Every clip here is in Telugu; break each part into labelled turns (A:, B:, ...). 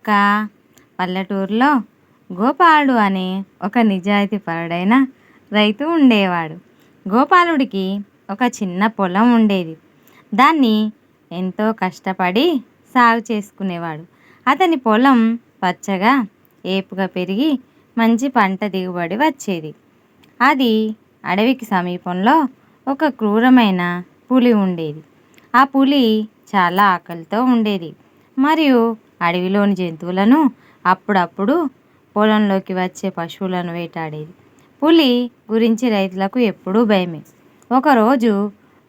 A: ఒక పల్లెటూరులో గోపాలుడు అనే ఒక నిజాయితీపరుడైన రైతు ఉండేవాడు. గోపాలుడికి ఒక చిన్న పొలం ఉండేది. దాన్ని ఎంతో కష్టపడి సాగు చేసుకునేవాడు. అతని పొలం పచ్చగా ఏపుగా పెరిగి మంచి పంట దిగుబడి వచ్చేది. అది అడవికి సమీపంలో ఒక క్రూరమైన పులి ఉండేది. ఆ పులి చాలా ఆకలితో ఉండేది మరియు అడవిలోని జంతువులను, అప్పుడప్పుడు పొలంలోకి వచ్చే పశువులను వేటాడేది. పులి గురించి రైతులకు ఎప్పుడూ భయమే. ఒకరోజు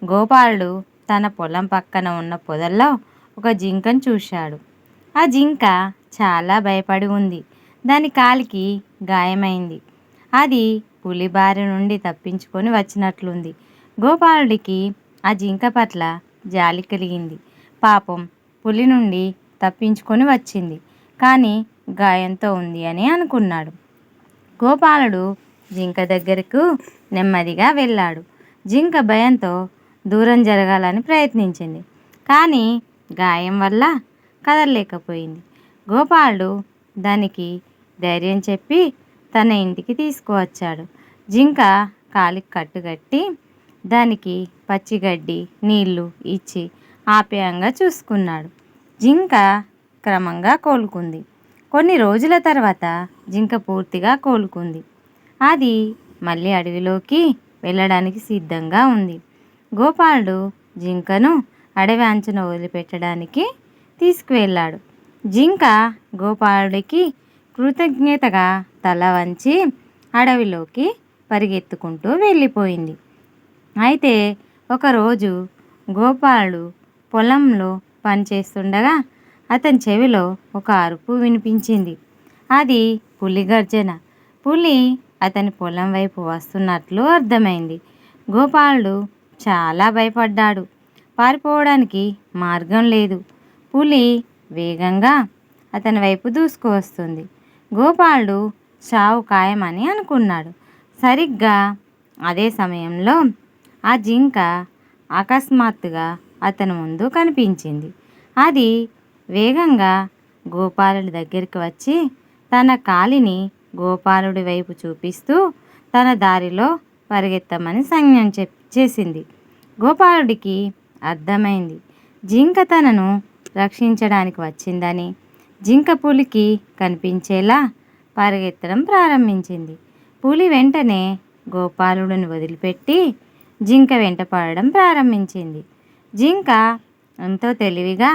A: గోపాలుడు తన పొలం పక్కన ఉన్న పొదల్లో ఒక జింకను చూశాడు. ఆ జింక చాలా భయపడి ఉంది. దాని కాలికి గాయమైంది. అది పులి బారి నుండి తప్పించుకొని వచ్చినట్లుంది. గోపాలుడికి ఆ జింక పట్ల జాలి కలిగింది. పాపం, పులి నుండి తప్పించుకొని వచ్చింది, కానీ గాయంతో ఉంది అని అనుకున్నాడు. గోపాలుడు జింక దగ్గరకు నెమ్మదిగా వెళ్ళాడు. జింక భయంతో దూరం జరగాలని ప్రయత్నించింది, కానీ గాయం వల్ల కదలలేకపోయింది. గోపాలుడు దానికి ధైర్యం చెప్పి తన ఇంటికి తీసుకువచ్చాడు. జింక కాలికి కట్టుకట్టి దానికి పచ్చిగడ్డి, నీళ్లు ఇచ్చి ఆప్యాయంగా చూసుకున్నాడు. జింక క్రమంగా కోలుకుంది. కొన్ని రోజుల తర్వాత జింక పూర్తిగా కోలుకుంది. అది మళ్ళీ అడవిలోకి వెళ్ళడానికి సిద్ధంగా ఉంది. గోపాలుడు జింకను అడవి అంచున వదిలిపెట్టడానికి తీసుకువెళ్ళాడు. జింక గోపాలుడికి కృతజ్ఞతగా తల వంచి అడవిలోకి పరిగెత్తుకుంటూ వెళ్ళిపోయింది. అయితే ఒకరోజు గోపాలుడు పొలంలో పనిచేస్తుండగా అతని చెవిలో ఒక అరుపు వినిపించింది. అది పులి గర్జన. పులి అతని పొలం వైపు వస్తున్నట్లు అర్థమైంది. గోపాలుడు చాలా భయపడ్డాడు. పారిపోవడానికి మార్గం లేదు. పులి వేగంగా అతని వైపు దూసుకువస్తుంది. గోపాలుడు చావు ఖాయమని అనుకున్నాడు. సరిగ్గా అదే సమయంలో ఆ జింక అకస్మాత్తుగా అతని ముందు కనిపించింది. అది వేగంగా గోపాలుడి దగ్గరికి వచ్చి తన కాలిని గోపాలుడి వైపు చూపిస్తూ తన దారిలో పరిగెత్తమని సంజ్ఞ చేసింది. గోపాలుడికి అర్థమైంది, జింక తనను రక్షించడానికి వచ్చిందని. జింక పులికి కనిపించేలా పరిగెత్తడం ప్రారంభించింది. పులి వెంటనే గోపాలుడిని వదిలిపెట్టి జింక వెంట పడడం ప్రారంభించింది. జింక ఎంతో తెలివిగా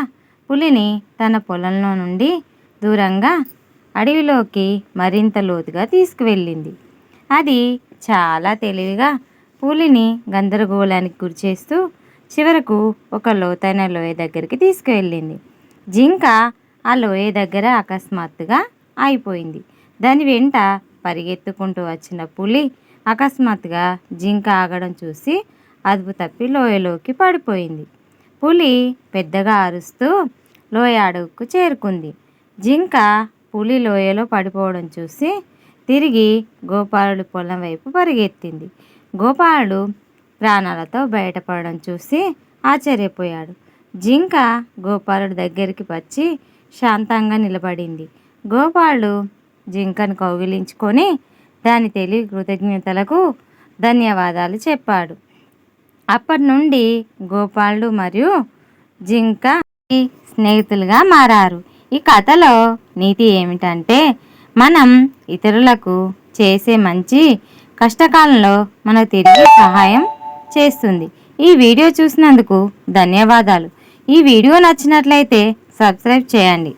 A: పులిని తన పొలంలో నుండి దూరంగా అడవిలోకి మరింత లోతుగా తీసుకువెళ్ళింది. అది చాలా తెలివిగా పులిని గందరగోళానికి గురిచేస్తూ చివరకు ఒక లోతైన లోయ దగ్గరికి తీసుకువెళ్ళింది. జింక ఆ లోయ దగ్గర అకస్మాత్తుగా ఆగిపోయింది. దాని వెంట పరిగెత్తుకుంటూ వచ్చిన పులి అకస్మాత్తుగా జింక ఆగడం చూసి అదుపు తప్పి లోయలోకి పడిపోయింది. పులి పెద్దగా అరుస్తూ లోయ అడుగుకు చేరుకుంది. జింక పులి లోయలో పడిపోవడం చూసి తిరిగి గోపాలుడి పొలం వైపు పరిగెత్తింది. గోపాలుడు ప్రాణాలతో బయటపడడం చూసి ఆశ్చర్యపోయాడు. జింక గోపాలుడి దగ్గరికి వచ్చి శాంతంగా నిలబడింది. గోపాలుడు జింకను కౌగిలించుకొని దాని తెలివి కృతజ్ఞతలకు ధన్యవాదాలు చెప్పాడు. అప్పటి నుండి గోపాలుడు మరియు జింక స్నేహితులుగా మారారు. ఈ కథలో నీతి ఏమిటంటే, మనం ఇతరులకు చేసే మంచి కష్టకాలంలో మనకు తిరిగి సహాయం చేస్తుంది. ఈ వీడియో చూసినందుకు ధన్యవాదాలు. ఈ వీడియో నచ్చినట్లయితే సబ్స్క్రైబ్ చేయండి.